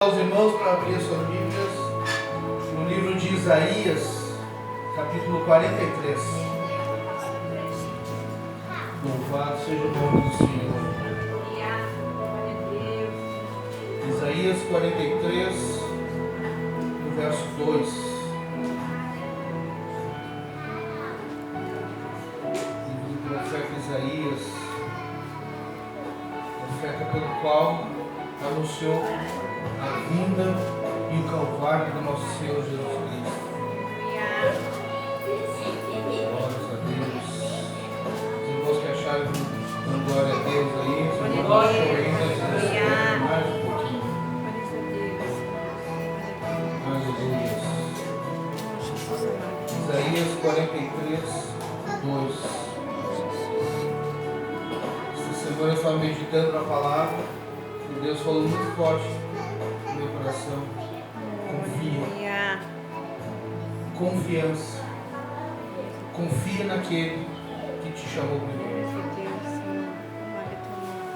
Aos irmãos para abrir as suas Bíblias no livro de Isaías, capítulo 43. Louvado seja o nome do Senhor. Isaías 43, no verso 2. Livro do profeta Isaías, profeta pelo qual anunciou a vinda e o calvário do nosso Senhor Jesus Cristo. Glórias a Deus. Os irmãos que acharam dando glória a Deus aí, os irmãos não achou ainda, mais um pouquinho. Aleluia. Isaías 43, 2. Esta semana eu estava meditando na palavra. Deus falou muito forte no meu coração. Confia. Confiança. Confia naquele que te chamou primeiro.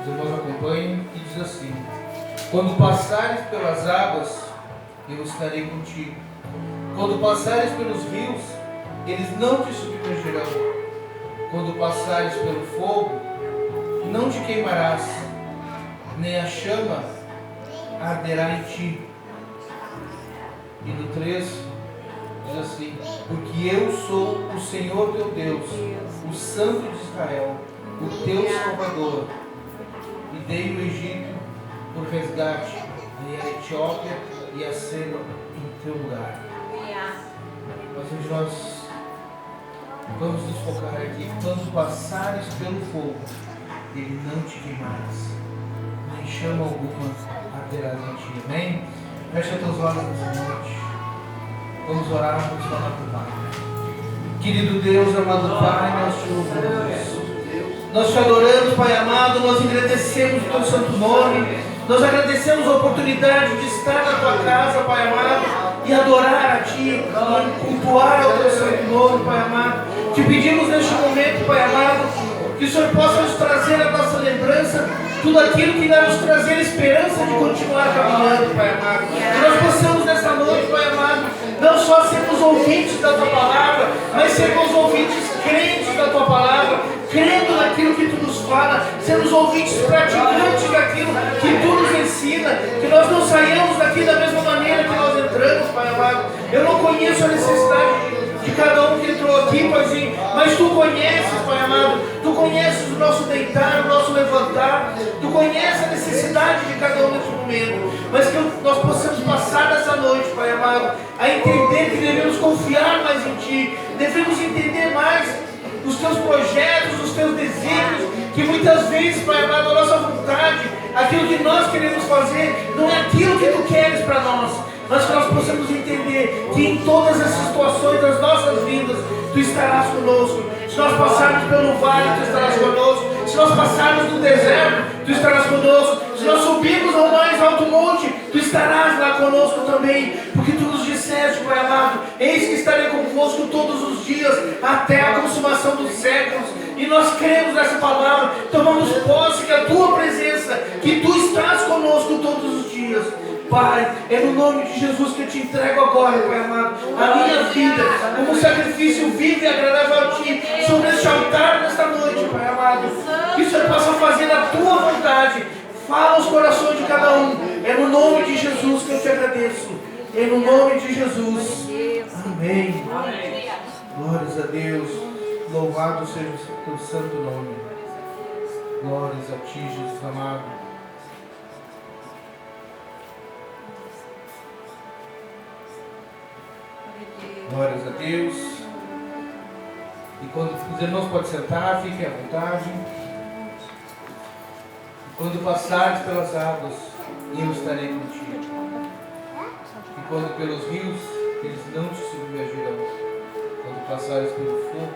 Os irmãos acompanham e diz assim: quando passares pelas águas, eu estarei contigo. Quando passares pelos rios, eles não te submergirão. Quando passares pelo fogo, não te queimarás, nem a chama arderá em ti. E no 3 diz assim: porque eu sou o Senhor teu Deus, o Santo de Israel, o teu Salvador, e dei o Egito por resgate, e a Etiópia e a Seba em teu lugar. Mas hoje nós vamos nos focar aqui: quando passares pelo fogo, ele não te queimarás, nem chama alguma arderás em ti. Amém? Fecha teus olhos nessa noite. Vamos orar, vamos falar com o Pai. Querido Deus, amado Pai, nós te louvamos. Nós te adoramos, Pai amado. Nós agradecemos o teu santo nome. Nós agradecemos a oportunidade de estar na tua casa, Pai amado, e adorar a ti, cultuar o teu santo nome, Pai amado. Te pedimos neste momento, Pai amado, que o Senhor possa nos trazer a nossa lembrança tudo aquilo que vai nos trazer esperança de continuar caminhando, Pai amado. Que nós possamos nessa noite, Pai amado, não só sermos ouvintes da tua palavra, mas sermos ouvintes crentes da tua palavra, crendo naquilo que tu nos fala, sermos ouvintes praticantes daquilo que tu nos ensina, que nós não saiamos daqui da mesma maneira que nós entramos, Pai amado. Eu não conheço a necessidade de cada um que entrou aqui, Paizinho, mas tu conheces, Pai amado. Tu conheces o nosso deitar, o nosso levantar. Tu conheces a necessidade de cada um nesse momento. Mas que nós possamos passar nessa noite, Pai amado, a entender que devemos confiar mais em Ti. Devemos entender mais os Teus projetos, os Teus desígnios, que muitas vezes, Pai amado, a nossa vontade, aquilo que nós queremos fazer, não é aquilo que Tu queres para nós. Mas que nós possamos entender que em todas as situações das nossas vidas, Tu estarás conosco. Se nós passarmos pelo vale, Tu estarás conosco. Se nós passarmos no deserto, Tu estarás conosco. Se nós subirmos ao mais alto monte, Tu estarás lá conosco também. Porque Tu nos disseste, Pai amado: eis que estarei convosco todos os dias, até a consumação dos séculos. E nós cremos nessa palavra, tomamos posse que a Tua presença, que Tu estás conosco todos os dias. Pai, é no nome de Jesus que eu te entrego agora, Pai amado, a minha vida como um sacrifício vivo e agradável a Ti, sobre este altar nesta noite, Pai amado. Que o Senhor possa fazer a Tua vontade. Fala aos corações de cada um. É no nome de Jesus que eu te agradeço. É no nome de Jesus. Amém. Glórias a Deus. Louvado seja o Teu santo nome. Glórias a Ti, Jesus amado. Glórias a Deus. E quando os irmãos podem sentar, fiquem à vontade. E quando passares pelas águas, eu estarei contigo. E quando pelos rios, eles não te submergirão. Quando passares pelo fogo,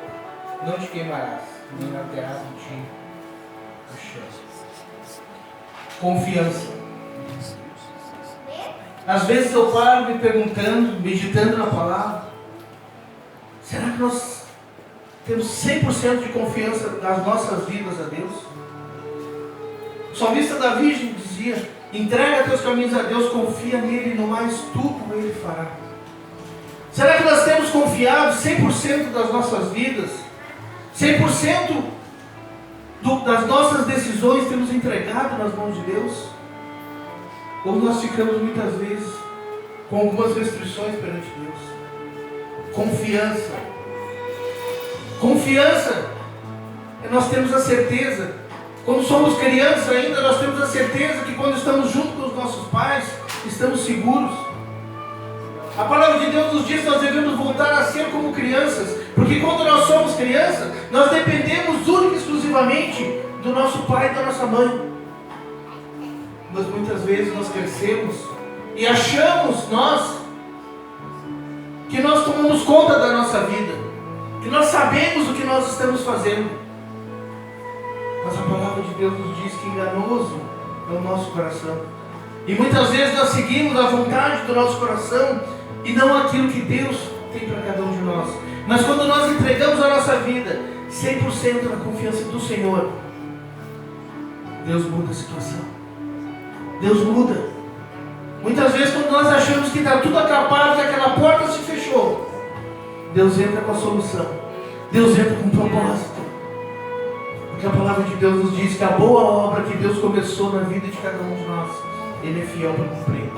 não te queimarás, nem arderás em ti o chão. Confiança. Às vezes eu paro me perguntando, meditando na palavra: será que nós temos 100% de confiança nas nossas vidas a Deus? O salmista Davi dizia: Entrega teus caminhos a Deus, confia nele, no mais tudo Ele fará. Será que nós temos confiado 100% das nossas vidas? 100% das nossas decisões temos entregado nas mãos de Deus? Ou nós ficamos muitas vezes com algumas restrições perante Deus? Confiança. Confiança é nós temos a certeza. Quando somos crianças ainda, nós temos a certeza que quando estamos junto com os nossos pais, estamos seguros. A palavra de Deus nos diz que nós devemos voltar a ser como crianças, porque quando nós somos crianças, nós dependemos única e exclusivamente do nosso pai e da nossa mãe. Mas muitas vezes nós crescemos e achamos que nós tomamos conta da nossa vida, que nós sabemos o que nós estamos fazendo. Mas a palavra de Deus nos diz que enganoso é o nosso coração. E muitas vezes nós seguimos a vontade do nosso coração e não aquilo que Deus tem para cada um de nós. Mas quando nós entregamos a nossa vida 100% na confiança do Senhor, Deus muda a situação. Deus muda. Muitas vezes quando nós achamos que está tudo acabado, que aquela porta se fechou, Deus entra com a solução. Deus entra com um propósito. Porque a palavra de Deus nos diz que a boa obra que Deus começou na vida de cada um de nós, Ele é fiel para cumprir.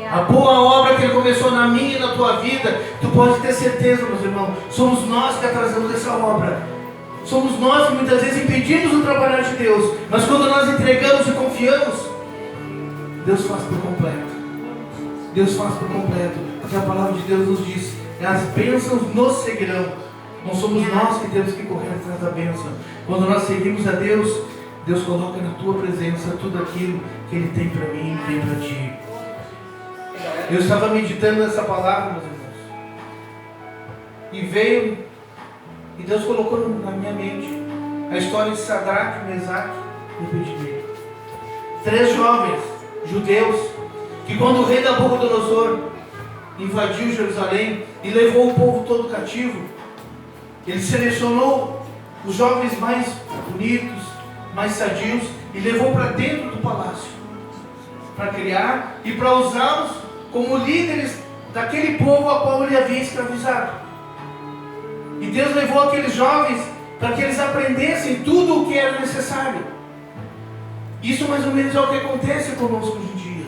A boa obra que Ele começou na minha e na tua vida, tu pode ter certeza, meus irmãos, somos nós que atrasamos essa obra. Somos nós que muitas vezes impedimos o trabalhar de Deus. Mas quando nós entregamos e confiamos, Deus faz por completo. Deus faz por completo. Porque a palavra de Deus nos diz, as bênçãos nos seguirão. Não somos nós que temos que correr atrás da bênção. Quando nós seguimos a Deus, Deus coloca na tua presença tudo aquilo que Ele tem para mim e tem para ti. Eu estava meditando nessa palavra, meus irmãos, e veio, e Deus colocou na minha mente a história de Sadraque, Mesaque e Abednego. 3 jovens judeus que, quando o rei Nabucodonosor invadiu Jerusalém e levou o povo todo cativo, ele selecionou os jovens mais bonitos, mais sadios, e levou para dentro do palácio para criar e para usá-los como líderes daquele povo a qual ele havia escravizado. E Deus levou aqueles jovens para que eles aprendessem tudo o que era necessário. Isso mais ou menos é o que acontece conosco hoje em dia.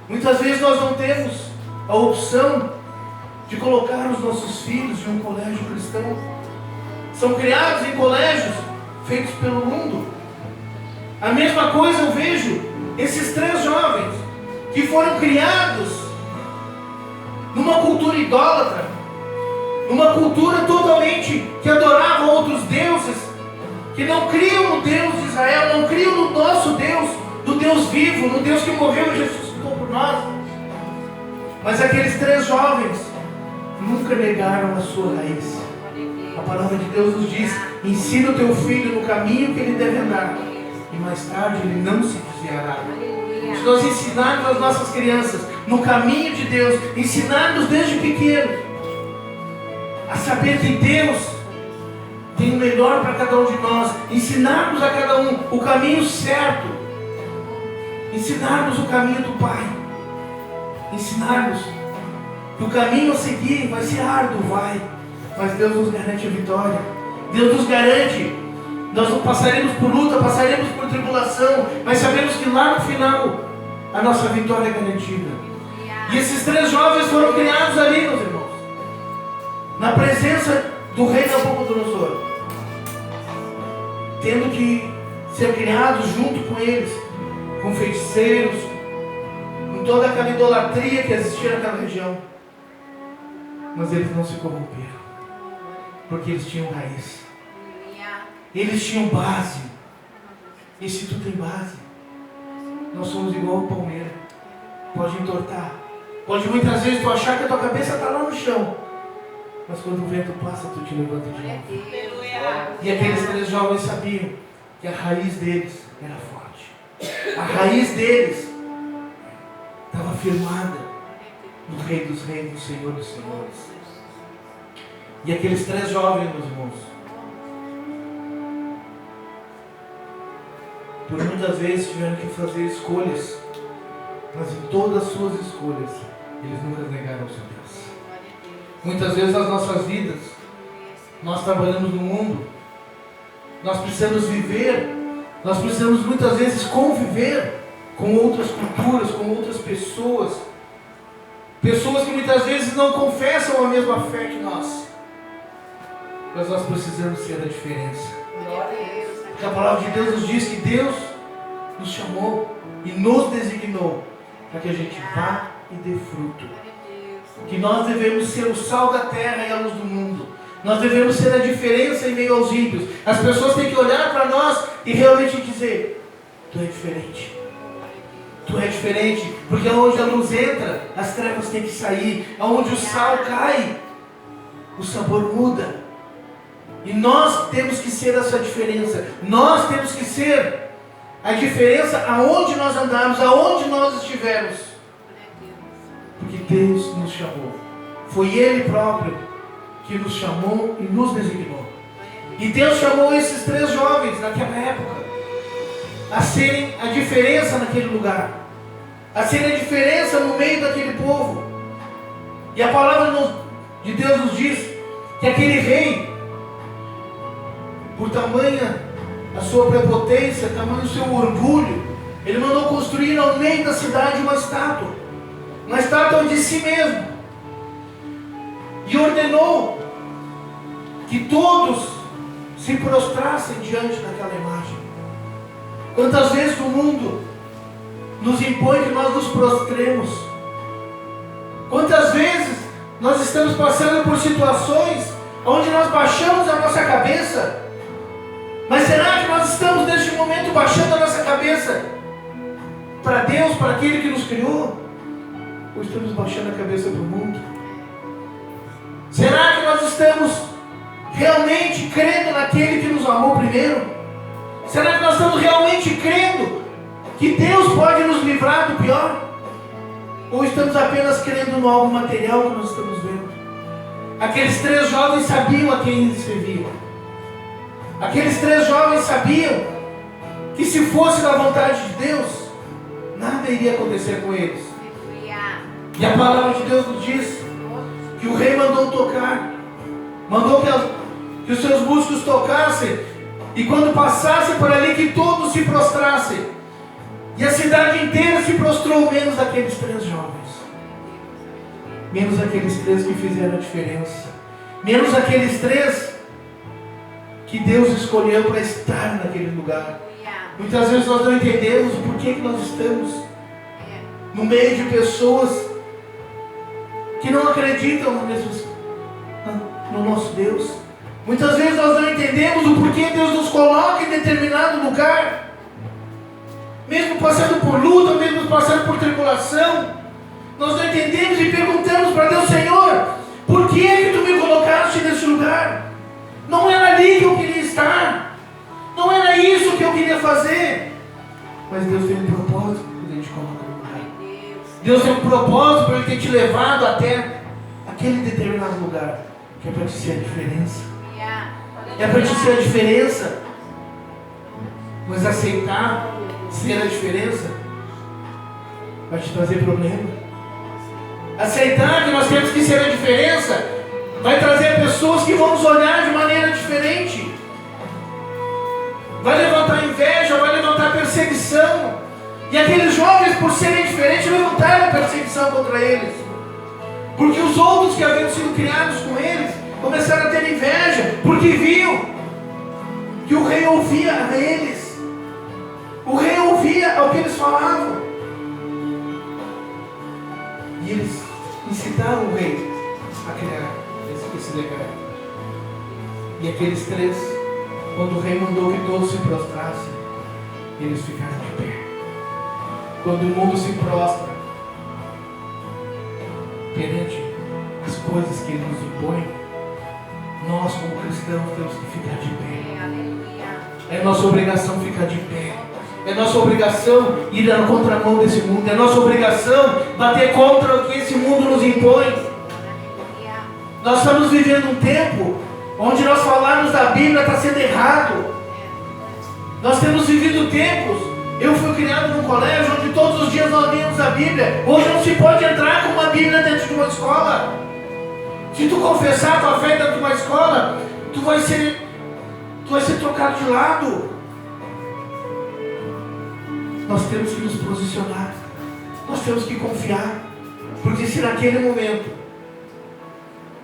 Muitas vezes nós não temos a opção de colocar os nossos filhos em um colégio cristão. São criados em colégios feitos pelo mundo. A mesma coisa eu vejo esses 3 jovens que foram criados numa cultura idólatra, numa cultura totalmente que adorava outros deuses, que não criam no Deus de Israel, não criam no nosso Deus, do Deus vivo, no Deus que morreu e ressuscitou por nós. Mas aqueles 3 jovens nunca negaram a sua raiz. A palavra de Deus nos diz: ensina o teu filho no caminho que ele deve andar, e mais tarde ele não se desviará. Se nós ensinarmos as nossas crianças no caminho de Deus, ensinarmos desde pequeno a saber que Deus tem o melhor para cada um de nós, ensinarmos a cada um o caminho certo, ensinarmos o caminho do Pai, ensinarmos que o caminho a seguir vai ser árduo, mas Deus nos garante a vitória. Deus nos garante. Nós não passaremos por luta, passaremos por tribulação, mas sabemos que lá no final a nossa vitória é garantida. E esses 3 jovens foram criados ali, meus irmãos, na presença do rei Nabucodonosor, tendo que ser criados junto com eles, com feiticeiros, com toda aquela idolatria que existia naquela região. Mas eles não se corromperam, porque eles tinham raiz. Eles tinham base. E se tu tem base, nós somos igual o palmeira. Pode entortar. Pode muitas vezes tu achar que a tua cabeça está lá no chão, mas quando o vento passa, tu te levanta de novo. E aqueles 3 jovens sabiam que a raiz deles era forte. A raiz deles estava firmada no Rei dos Reis, no Senhor dos Senhores. E aqueles 3 jovens, meus irmãos, por muitas vezes tiveram que fazer escolhas mas em todas as suas escolhas, eles nunca negaram ao seu Deus. Muitas vezes nas nossas vidas, nós trabalhamos no mundo, nós precisamos viver, nós precisamos muitas vezes conviver com outras culturas, com outras pessoas, pessoas que muitas vezes não confessam a mesma fé que nós, mas nós precisamos ser a diferença. Porque a palavra de Deus nos diz que Deus nos chamou e nos designou para que a gente vá e dê fruto. Que nós devemos ser o sal da terra e a luz do mundo. Nós devemos ser a diferença em meio aos ímpios. As pessoas têm que olhar para nós e realmente dizer: tu é diferente. Tu é diferente. Porque onde a luz entra, as trevas têm que sair. Onde o sal cai, o sabor muda. E nós temos que ser essa diferença. Nós temos que ser a diferença aonde nós andarmos, aonde nós estivermos. Porque Deus nos chamou. Foi Ele próprio que nos chamou e nos designou. E Deus chamou esses 3 jovens naquela época a serem a diferença naquele lugar, a serem a diferença no meio daquele povo. E a palavra de Deus nos diz que aquele rei, por tamanha a sua prepotência, tamanho o seu orgulho, ele mandou construir ao meio da cidade uma estátua de si mesmo, e ordenou que todos se prostrassem diante daquela imagem. Quantas vezes o mundo nos impõe que nós nos prostremos? Quantas vezes nós estamos passando por situações onde nós baixamos a nossa cabeça? Mas será que nós estamos neste momento baixando a nossa cabeça para Deus, para aquele que nos criou? Ou estamos baixando a cabeça para o mundo? Será que nós estamos realmente crendo naquele que nos amou primeiro? Será que nós estamos realmente crendo que Deus pode nos livrar do pior? Ou estamos apenas crendo no algo material que nós estamos vendo? Aqueles 3 jovens sabiam a quem eles serviam. Aqueles 3 jovens sabiam que se fosse da vontade de Deus, nada iria acontecer com eles. E a palavra de Deus nos diz que o rei mandou tocar, mandou que os seus músicos tocassem, e quando passassem por ali, que todos se prostrassem. E a cidade inteira se prostrou, menos aqueles 3 jovens, menos aqueles 3 que fizeram a diferença, menos aqueles 3 que Deus escolheu para estar naquele lugar. Muitas vezes nós não entendemos por que nós estamos no meio de pessoas que não acreditam no nosso Deus. Muitas vezes nós não entendemos o porquê Deus nos coloca em determinado lugar, mesmo passando por luta, mesmo passando por tribulação. Nós não entendemos e perguntamos para Deus: Senhor, por que tu me colocaste nesse lugar? Não era ali que eu queria estar, não era isso que eu queria fazer. Mas Deus tem um propósito quando Ele te coloca no lugar. Deus tem um propósito para Ele ter te levado até aquele determinado lugar, que é para te ser a diferença. É para te ser a diferença. Mas aceitar ser a diferença vai te trazer problema. Aceitar que nós temos que ser a diferença vai trazer pessoas que vão nos olhar de maneira diferente. Vai levantar inveja, vai levantar perseguição. E aqueles jovens, por serem diferentes, levantaram perseguição contra eles. Porque os outros que haviam sido criados com eles começaram a ter inveja, porque viam que o rei ouvia a eles. O rei ouvia ao que eles falavam. E eles incitaram o rei a criar esse decreto. E aqueles 3, quando o rei mandou que todos se prostrassem, eles ficaram de pé. Quando o mundo se prostra perante as coisas que ele nos impõe, nós como cristãos temos que ficar de pé. É nossa obrigação ficar de pé. É nossa obrigação ir na contramão desse mundo. É nossa obrigação bater contra o que esse mundo nos impõe. Nós estamos vivendo um tempo onde nós falarmos da Bíblia está sendo errado. Nós temos vivido tempos Eu fui criado num colégio onde todos os dias nós líamos a Bíblia. Hoje não se pode entrar com uma Bíblia dentro de uma escola. Se tu confessar a tua fé dentro de uma escola, tu vai ser trocado de lado. Nós temos que nos posicionar. Nós temos que confiar. Porque se naquele momento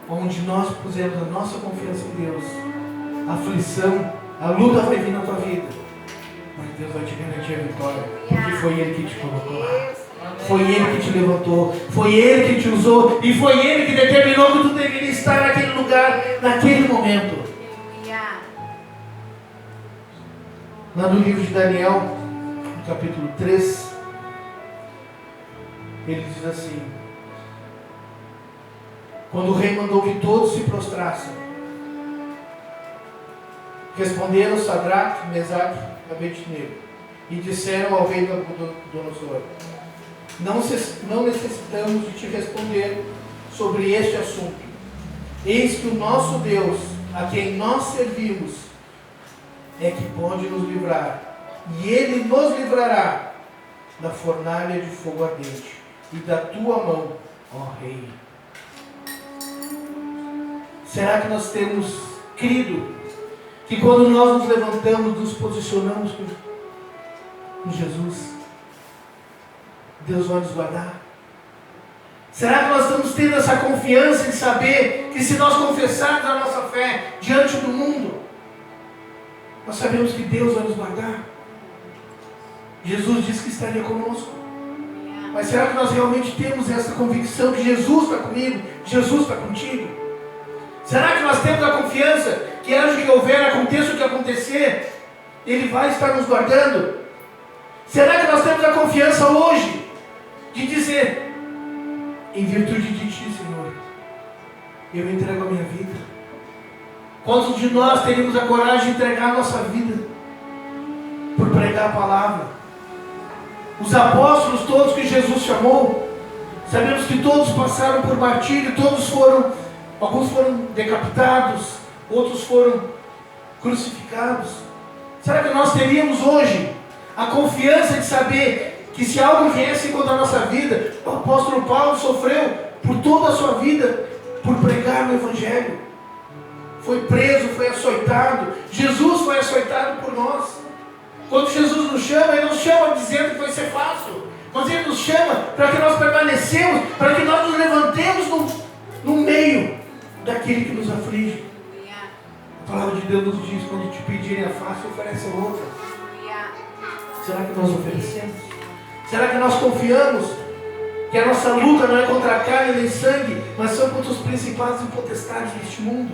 onde nós pusermos a nossa confiança em Deus, a aflição, a luta vai vir na tua vida, mas Deus vai te garantir a vitória, porque foi Ele que te colocou lá, foi Ele que te levantou, foi Ele que te usou, e foi Ele que determinou que tu deveria estar naquele lugar, naquele momento. Lá no livro de Daniel, no capítulo 3, ele diz assim: quando o rei mandou que todos se prostrassem, responderam Sadraque, Mesaque e Abednego, e disseram ao rei Nabucodonosor: não necessitamos de te responder sobre este assunto. Eis que o nosso Deus, a quem nós servimos, é que pode nos livrar, e Ele nos livrará da fornalha de fogo ardente e da tua mão, ó rei. Será que nós temos crido que quando nós nos levantamos, nos posicionamos com Jesus, Deus vai nos guardar? Será que nós estamos tendo essa confiança em saber que se nós confessarmos a nossa fé diante do mundo, nós sabemos que Deus vai nos guardar? Jesus disse que estaria conosco. Mas será que nós realmente temos essa convicção que Jesus está comigo, Jesus está contigo? Será que nós temos a confiança que haja o que houver, aconteça o que acontecer, Ele vai estar nos guardando? Será que nós temos a confiança hoje de dizer: em virtude de Ti, Senhor, eu entrego a minha vida? Quantos de nós teríamos a coragem de entregar a nossa vida por pregar a palavra? Os apóstolos todos que Jesus chamou, sabemos que todos passaram por martírio, alguns foram decapitados, outros foram crucificados. Será que nós teríamos hoje a confiança de saber que se algo viesse contra a nossa vida, o apóstolo Paulo sofreu por toda a sua vida por pregar o Evangelho? Foi preso, foi açoitado. Jesus foi açoitado por nós. Quando Jesus nos chama, Ele não chama dizendo que vai ser fácil, mas Ele nos chama para que nós permanecemos, para que nós nos levantemos no meio daquele que nos aflige. A palavra de Deus nos diz: quando te pedirem a face, oferece a outra. Será que nós oferecemos? Será que nós confiamos que a nossa luta não é contra a carne nem sangue, mas são contra os principados e potestades deste mundo?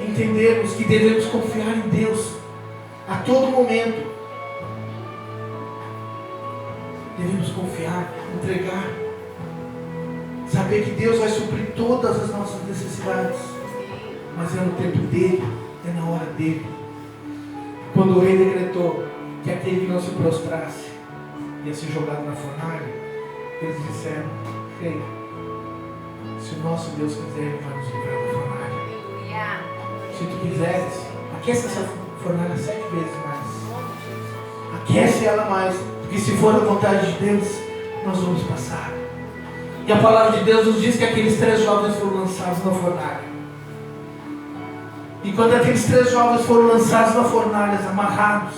Entendermos que devemos confiar em Deus a todo momento. Devemos confiar, entregar, saber que Deus vai suprir todas as nossas necessidades, mas é no tempo dEle, é na hora dEle. Quando o rei decretou que aquele que não se prostrasse ia ser jogado na fornalha, eles disseram: rei, se o nosso Deus quiser, Ele vai nos livrar da fornalha. Se tu quiseres, aquece essa fornalha 7 vezes mais. Aquece ela mais, porque se for a vontade de Deus, nós vamos passar. E a palavra de Deus nos diz que aqueles 3 jovens foram lançados na fornalha. E quando aqueles 3 jovens foram lançados na fornalha, amarrados,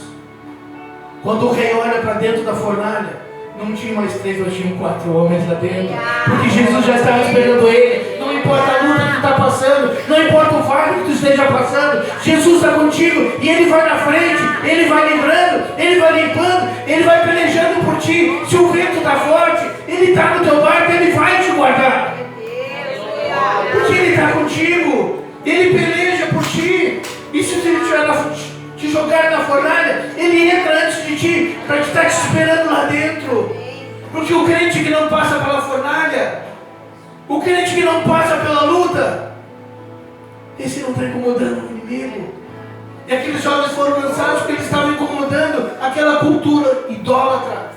quando o rei olha para dentro da fornalha, não tinha mais 3, mas tinham 4 homens lá dentro, porque Jesus já estava esperando ele. Não importa a luta que tu está passando, não importa o vale que tu esteja passando, Jesus está contigo e Ele vai na frente, Ele vai livrando, Ele vai limpando, Ele vai pelejando por ti. Se o vento está forte, Ele está no teu barco, Ele vai te guardar, porque Ele está contigo, Ele peleja por ti. E se Ele te jogar na fornalha, Ele entra antes de ti, para te estar te esperando lá dentro. Porque o crente que não passa pela fornalha, o crente que não passa pela luta, esse não está incomodando o inimigo. E aqueles jovens foram lançados porque eles estavam incomodando aquela cultura idólatra.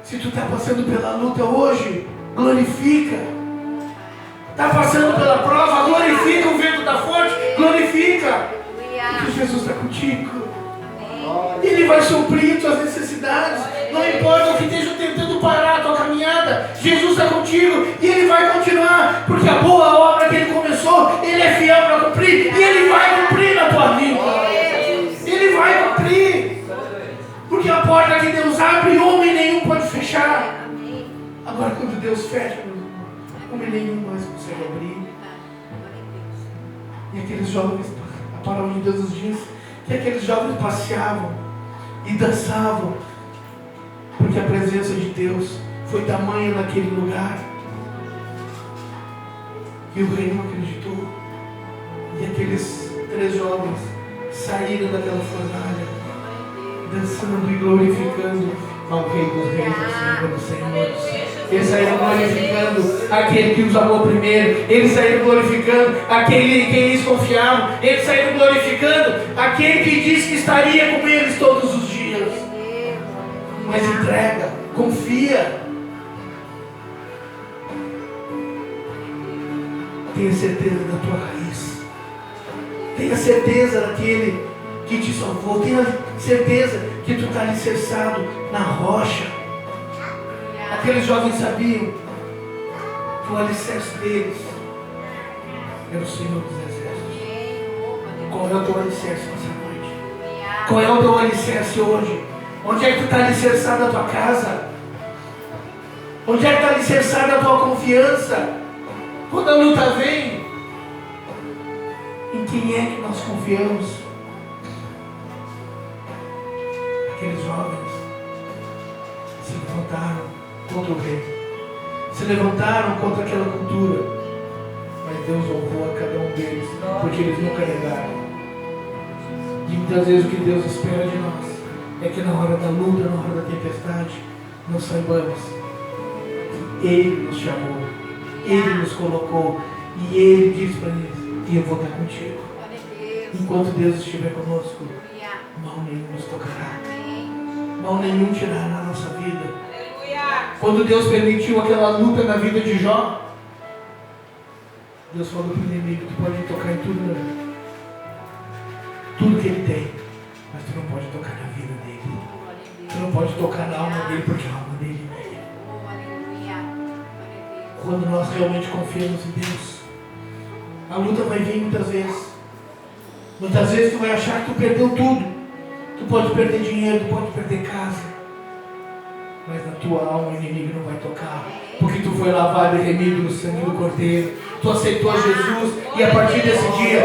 Se tu está passando pela luta hoje, glorifica. Está passando pela prova, glorifica. O vento está forte, glorifica. Porque Jesus está contigo. vai suprir tuas necessidades. Não importa o que esteja tentando parar a tua caminhada, Jesus está contigo e Ele vai continuar, porque a boa obra que Ele começou, Ele é fiel para cumprir e Ele vai cumprir na tua vida. Ele vai cumprir, porque a porta que Deus abre, homem nenhum pode fechar. Agora, quando Deus fecha, homem nenhum mais consegue abrir. E aqueles jovens, a palavra de Deus nos diz que aqueles jovens passeavam e dançavam, porque a presença de Deus foi tamanha naquele lugar. E o rei não acreditou. E aqueles 3 jovens saíram daquela fornalha, dançando e glorificando ao Rei dos Reis, ao Senhor dos Senhores. Eles saíram glorificando aquele que os amou primeiro. Eles saíram glorificando aquele em quem eles confiavam. Eles saíram glorificando aquele que disse que estaria com eles todos os dias. Mas entrega, confia. Tenha certeza da tua raiz. Tenha certeza daquele que te salvou. Tenha certeza que tu está alicerçado na rocha. Aqueles jovens sabiam que o alicerce deles era o Senhor dos Exércitos. Qual é o teu alicerce nessa noite? Qual é o teu alicerce hoje? Onde é que tu está alicerçado a tua casa? Onde é que está alicerçada a tua confiança? Quando a luta vem, em quem é que nós confiamos? Aqueles jovens se levantaram contra o rei, se levantaram contra aquela cultura, mas Deus honrou a cada um deles, porque eles nunca negaram. E muitas vezes o que Deus espera de nós é que na hora da luta, na hora da tempestade, nós saibamos que Ele nos chamou, Ele nos colocou, e Ele disse para eles: e eu vou estar contigo. Enquanto Deus estiver conosco, mal nenhum nos tocará, mal nenhum tirará na nossa vida. Quando Deus permitiu aquela luta na vida de Jó, Deus falou para o inimigo: tu pode tocar em tudo, né? Tudo que ele tem, mas tu não pode tocar na vida dele. Tu não pode tocar na alma dele, porque a alma dele é ele. Quando nós realmente confiamos em Deus, a luta vai vir muitas vezes. Muitas vezes tu vai achar que tu perdeu tudo. Tu pode perder dinheiro, tu pode perder casa, mas na tua alma o inimigo não vai tocar, porque tu foi lavado e remido no sangue do Cordeiro. Tu aceitou Jesus, e a partir desse dia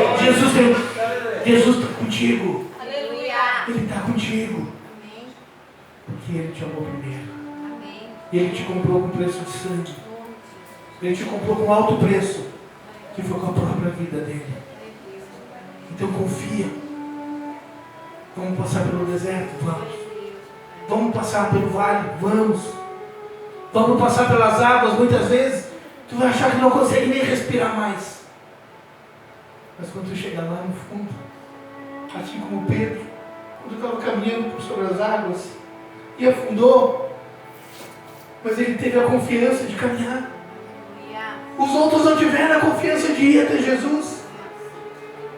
Jesus está contigo. Ele está contigo, porque Ele te amou primeiro. Ele te comprou com preço de sangue. Ele te comprou com alto preço, que foi com a própria vida dele. Então confia. Vamos passar pelo deserto? Vamos. Vamos passar pelo vale? Vamos. Vamos passar pelas águas? Muitas vezes tu vai achar que não consegue nem respirar mais. Mas quando tu chegar lá no fundo, assim como Pedro, quando estava caminhando por sobre as águas e afundou, mas ele teve a confiança de caminhar. Os outros não tiveram a confiança de ir até Jesus.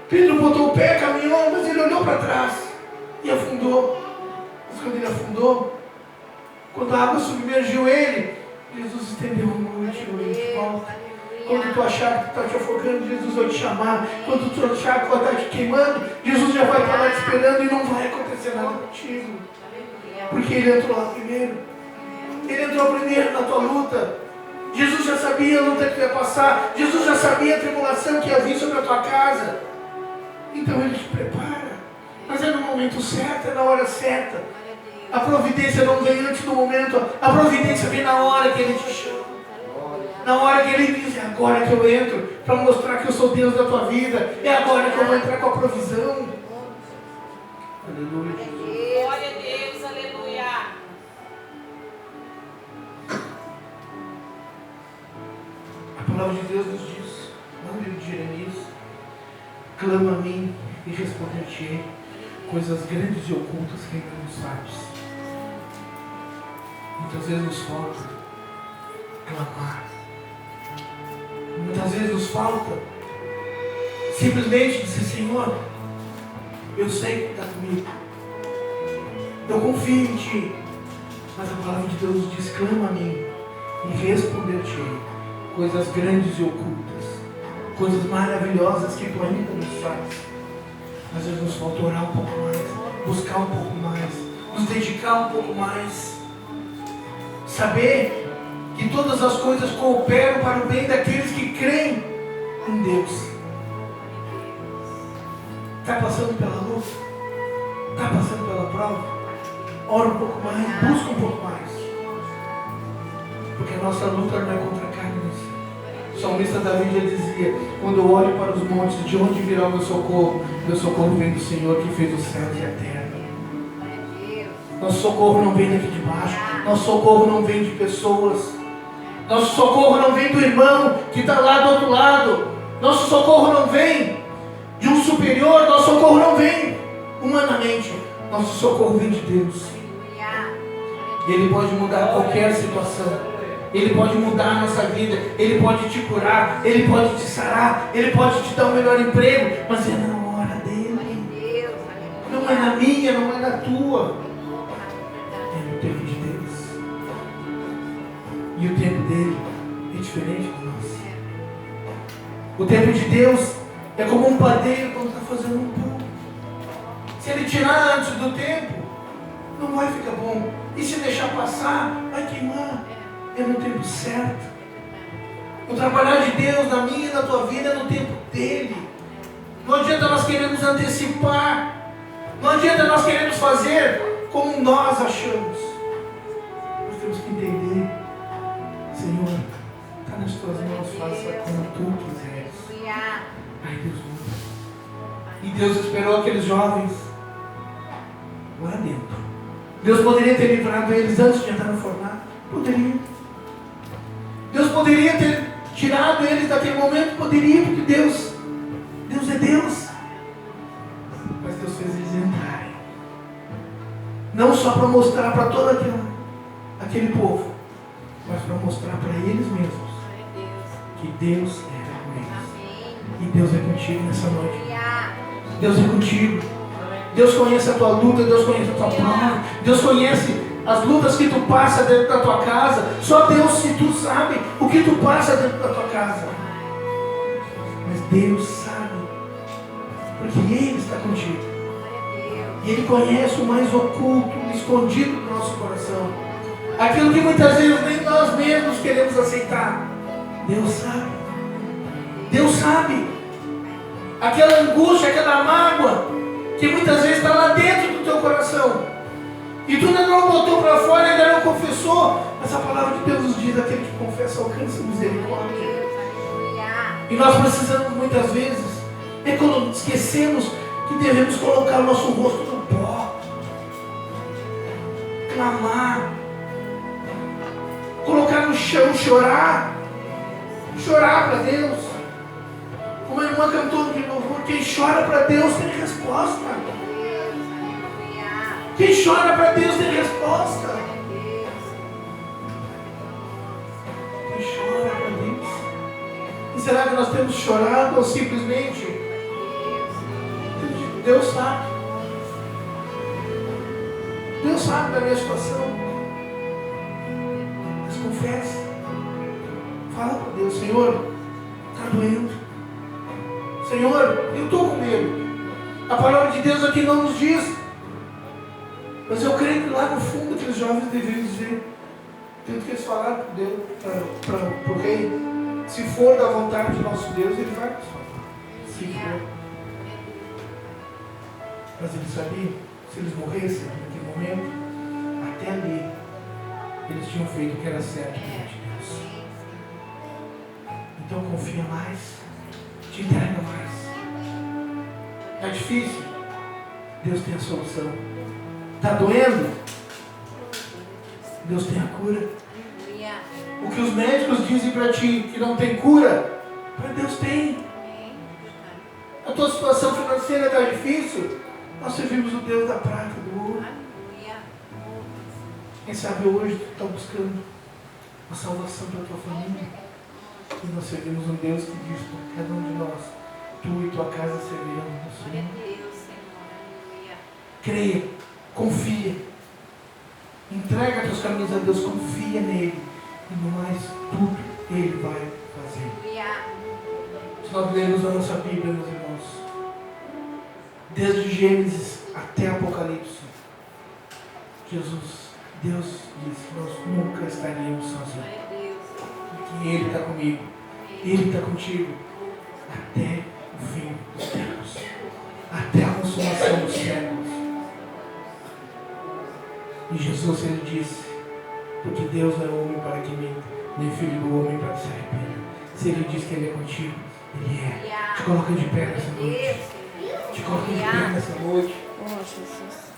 Pedro botou o pé, caminhou, mas ele olhou para trás e afundou. Mas quando ele afundou, quando a água submergiu ele, Jesus estendeu a mão e tirou ele de volta. Quando tu achar que tu está te afogando, Jesus vai te chamar. Quando tu achar que tu está te queimando, Jesus já vai estar lá te esperando e não vai acontecer nada contigo. Porque Ele entrou lá primeiro. Ele entrou primeiro na tua luta. Jesus já sabia a luta que tu ia passar. Jesus já sabia a tribulação que ia vir sobre a tua casa. Então Ele te prepara. Mas é no momento certo, é na hora certa. A providência não vem antes do momento. A providência vem na hora que Ele te chama. Na hora que Ele diz: é agora que eu entro, para mostrar que eu sou Deus da tua vida. É agora que eu vou entrar com a provisão. Aleluia, Jesus. Glória a Deus, aleluia. A palavra de Deus nos diz, no livro de Jeremias: clama a mim e responder-te-ei coisas grandes e ocultas que ainda não sabes. Muitas vezes nos falta clamar. Muitas vezes nos falta simplesmente dizer: Senhor, eu sei que está comigo. Eu confio em Ti. Mas a palavra de Deus diz: clama a mim e responder-te-ei coisas grandes e ocultas, coisas maravilhosas que Tu ainda nos faz. Às vezes nos falta orar um pouco mais, buscar um pouco mais, nos dedicar um pouco mais, saber que todas as coisas cooperam para o bem daqueles que creem em Deus. Está passando pela luta? Está passando pela prova? Ora um pouco mais, busca um pouco mais. Porque a nossa luta não é contra a carne e sangue. O salmista Davi já dizia: quando eu olho para os montes, de onde virá o meu socorro? Meu socorro vem do Senhor que fez os céus e a terra. Nosso socorro não vem daqui de baixo. Nosso socorro não vem de pessoas. Nosso socorro não vem do irmão que está lá do outro lado. Nosso socorro não vem de um superior. Nosso socorro não vem humanamente. Nosso socorro vem de Deus. Ele pode mudar qualquer situação. Ele pode mudar a nossa vida. Ele pode te curar. Ele pode te sarar. Ele pode te dar o melhor emprego. Mas é na hora dele. Não é na minha, não é na tua. É no tempo de Deus. E o tempo dele é diferente do nosso. O tempo de Deus é como um padeiro quando está fazendo um pão. Se ele tirar antes do tempo, não vai ficar bom. E se deixar passar, vai queimar. É no tempo certo. O trabalhar de Deus na minha e na tua vida é no tempo dele. Não adianta nós queremos antecipar. Não adianta nós queremos fazer como nós achamos. Nós temos que entender: Senhor, está nas tuas mãos, faça como tu quiseres. Ai, Deus muda. E Deus esperou aqueles jovens lá dentro. Deus poderia ter livrado eles antes de entrar no formato? Poderia. Deus poderia ter tirado eles daquele momento? Poderia, porque Deus é Deus. Mas Deus fez eles entrarem. Não só para mostrar para todo aquele povo, mas para mostrar para eles mesmos que Deus era com eles. E Deus é contigo nessa noite. Deus é contigo. Deus conhece a tua luta, Deus conhece a tua prova, Deus conhece as lutas que tu passa dentro da tua casa. Só Deus, se tu sabe o que tu passa dentro da tua casa. Mas Deus sabe, porque Ele está contigo. E Ele conhece o mais oculto, o escondido do nosso coração. Aquilo que muitas vezes nem nós mesmos queremos aceitar. Deus sabe. Deus sabe. Aquela angústia, aquela mágoa que muitas vezes está lá dentro do teu coração. E tu ainda não botou para fora, ainda não confessou. Mas a palavra de Deus nos diz: aquele que confessa alcança misericórdia. E nós precisamos muitas vezes, esquecemos que devemos colocar o nosso rosto no pó, clamar, colocar no chão, chorar para Deus. Como a irmã cantou de louvor: quem chora para Deus tem resposta. Quem chora para Deus tem resposta. Quem chora para Deus. E será que nós temos chorado ou simplesmente? Deus sabe. Deus sabe da minha situação. Mas confesse. Fala para Deus: Senhor, está doendo. Senhor, eu estou com medo. A palavra de Deus aqui não nos diz. Mas eu creio que lá no fundo aqueles jovens deveriam dizer, tanto que eles falaram para o rei: se for da vontade de nosso Deus, Ele vai nos falar. Se for. Mas eles sabiam, se eles morressem naquele momento, até ali, eles tinham feito o que era certo diante de Deus. Então confia mais, te entrega mais. É difícil? Deus tem a solução. Está doendo? Deus tem a cura. O que os médicos dizem para ti que não tem cura, para Deus tem. A tua situação financeira está difícil? Nós servimos o Deus da prata, do ouro. Quem sabe hoje tu está buscando a salvação para a tua família. E nós servimos um Deus que diz para cada um de nós: tu e tua casa servirão ao Senhor. Creia, confia, Entrega teus caminhos a Deus, confia nele. E no mais, tudo Ele vai fazer. Se nós lermos a nossa Bíblia, meus irmãos, desde Gênesis até Apocalipse, Deus disse que nós nunca estaríamos sozinhos. Porque Ele está comigo, Ele está contigo, até o fim dos tempos, até a consumação dos séculos. E Jesus, Ele disse, porque Deus não é homem para que minta, nem filho do homem para que se arrependa. Se Ele diz que Ele é contigo, Ele é. Te coloca de pé nessa noite. Te coloca de pé nessa noite. Oh, Jesus.